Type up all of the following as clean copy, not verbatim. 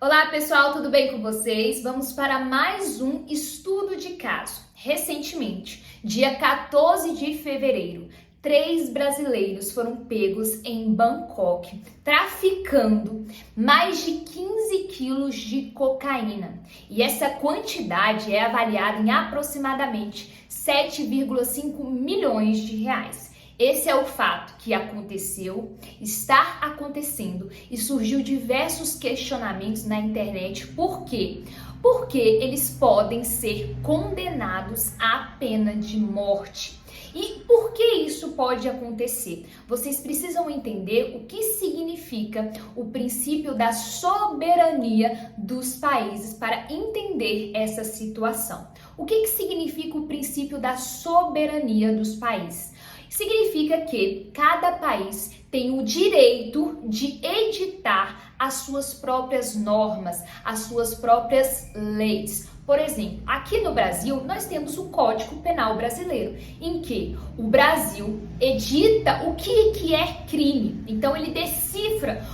Olá pessoal, tudo bem com vocês? Vamos para mais um estudo de caso. Recentemente, dia 14 de fevereiro, 3 brasileiros foram pegos em Bangkok traficando mais de 15 quilos de cocaína. E essa quantidade é avaliada em aproximadamente 7,5 milhões de reais. Esse é o fato que aconteceu, está acontecendo e surgiu diversos questionamentos na internet. Por quê? Porque eles podem ser condenados à pena de morte. E por que isso pode acontecer? Vocês precisam entender o que significa o princípio da soberania dos países para entender essa situação. O que significa o princípio da soberania dos países? Significa que cada país tem o direito de editar as suas próprias normas, as suas próprias leis. Por exemplo, aqui no Brasil, nós temos o Código Penal Brasileiro, em que o Brasil edita o que é crime. Então, ele decifra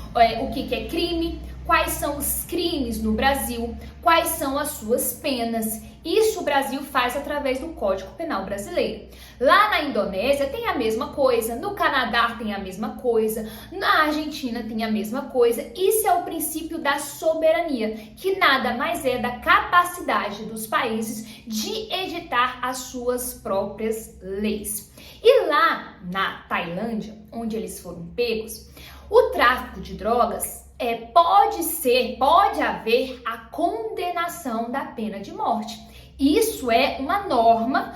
o que é crime, quais são os crimes no Brasil, quais são as suas penas. Isso o Brasil faz através do Código Penal Brasileiro. Lá na Indonésia tem a mesma coisa, no Canadá tem a mesma coisa, na Argentina tem a mesma coisa. Isso é o princípio da soberania, que nada mais é da capacidade dos países de editar as suas próprias leis. E lá na Tailândia, onde eles foram pegos, o tráfico de drogas pode haver a condenação da pena de morte. Isso é uma norma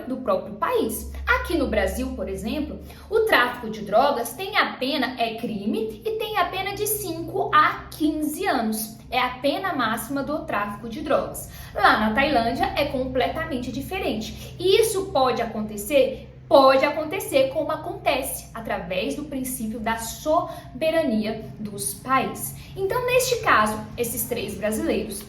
do próprio país. Aqui no Brasil, por exemplo, o tráfico de drogas tem a pena, é crime, e tem a pena de 5 a 15 anos. É a pena máxima do tráfico de drogas. Lá na Tailândia é completamente diferente. E isso pode acontecer? Pode acontecer como acontece, através do princípio da soberania dos países. Então, neste caso, esses 3 brasileiros,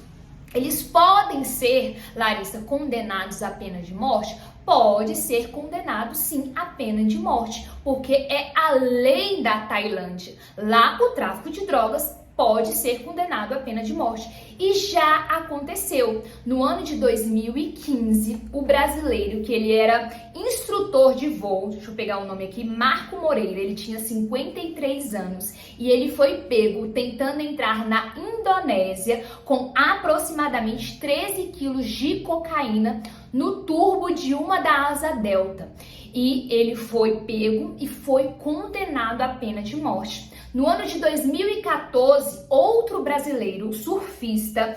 eles podem ser, Larissa, condenados à pena de morte? Pode ser condenado, sim, à pena de morte, porque é a lei da Tailândia. Lá, o tráfico de drogas pode ser condenado à pena de morte. E já aconteceu. No ano de 2015, o brasileiro, que ele era instrutor de voo, deixa eu pegar o nome aqui, Marco Moreira, ele tinha 53 anos e ele foi pego tentando entrar na Indonésia com aproximadamente 13 quilos de cocaína no turbo de uma da asa delta. E ele foi pego e foi condenado à pena de morte. No ano de 2014, outro brasileiro, surfista,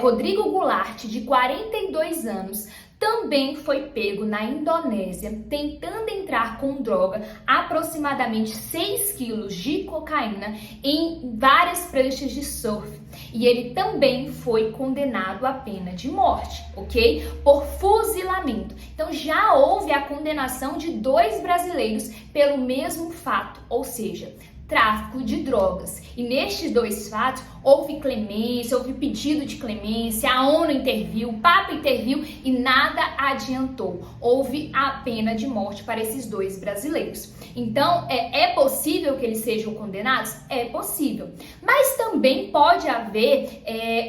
Rodrigo Goulart, de 42 anos, também foi pego na Indonésia, tentando entrar com droga, aproximadamente 6 quilos de cocaína, em várias pranchas de surf. E ele também foi condenado à pena de morte, ok? Por fuzilamento. Então já houve a condenação de 2 brasileiros pelo mesmo fato, ou seja, tráfico de drogas. E nestes 2 fatos, houve clemência, houve pedido de clemência, a ONU interviu, o Papa interviu e nada adiantou. Houve a pena de morte para esses 2 brasileiros. Então, é possível que eles sejam condenados? É possível. Mas também pode haver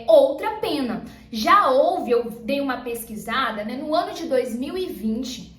outra pena. Já houve, eu dei uma pesquisada, né, no ano de 2020,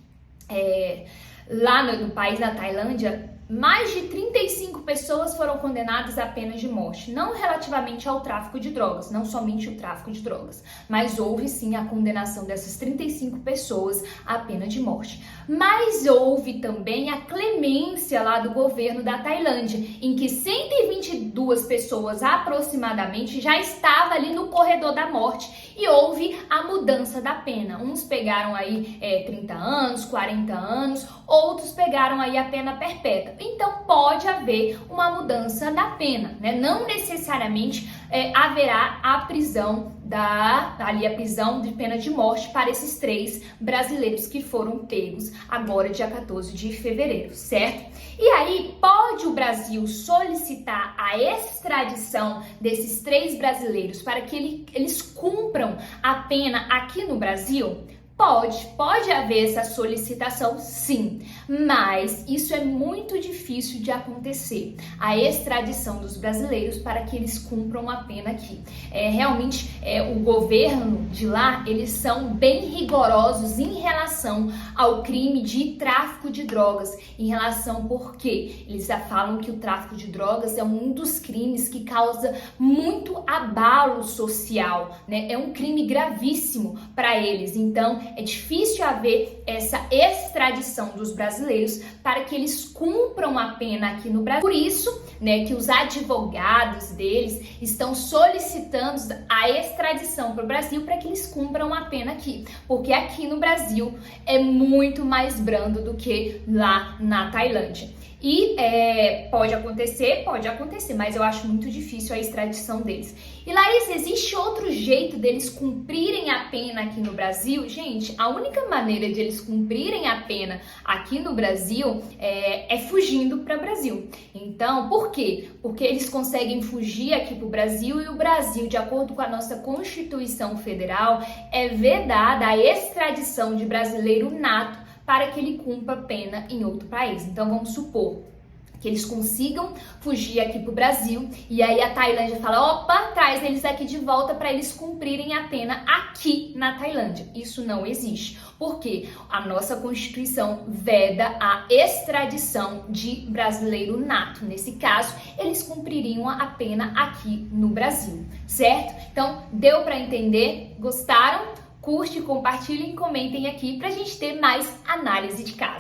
lá no país da Tailândia, mais de 35 pessoas foram condenadas à pena de morte, não relativamente ao tráfico de drogas, não somente o tráfico de drogas, mas houve sim a condenação dessas 35 pessoas à pena de morte. Mas houve também a clemência lá do governo da Tailândia, em que 122 pessoas aproximadamente já estavam ali no corredor da morte e houve a mudança da pena. Uns pegaram aí 30 anos, 40 anos, outros pegaram aí a pena perpétua. Então pode haver uma mudança da pena, né? Não necessariamente haverá a prisão a prisão de pena de morte para esses 3 brasileiros que foram pegos agora dia 14 de fevereiro, certo? E aí pode o Brasil solicitar a extradição desses 3 brasileiros para que eles cumpram a pena aqui no Brasil? Pode haver essa solicitação, sim, mas isso é muito difícil de acontecer, a extradição dos brasileiros para que eles cumpram a pena aqui. Realmente, o governo de lá, eles são bem rigorosos em relação ao crime de tráfico de drogas, em relação porque eles já falam que o tráfico de drogas é um dos crimes que causa muito abalo social, né? É um crime gravíssimo para eles, então é difícil haver essa extradição dos brasileiros para que eles cumpram a pena aqui no Brasil. Por isso, né, que os advogados deles estão solicitando a extradição para o Brasil para que eles cumpram a pena aqui, porque aqui no Brasil é muito mais brando do que lá na Tailândia. E pode acontecer, mas eu acho muito difícil a extradição deles. E Larissa, existe outro jeito deles cumprirem a pena aqui no Brasil? Gente, a única maneira de eles cumprirem a pena aqui no Brasil é fugindo para o Brasil. Então, por quê? Porque eles conseguem fugir aqui para o Brasil e o Brasil, de acordo com a nossa Constituição Federal, é vedada a extradição de brasileiro nato para que ele cumpra pena em outro país. Então, vamos supor que eles consigam fugir aqui para o Brasil e aí a Tailândia fala, opa, traz eles aqui de volta para eles cumprirem a pena aqui na Tailândia. Isso não existe, porque a nossa Constituição veda a extradição de brasileiro nato. Nesse caso, eles cumpririam a pena aqui no Brasil, certo? Então, deu para entender? Gostaram? Curte, compartilhem, comentem aqui pra gente ter mais análise de caso.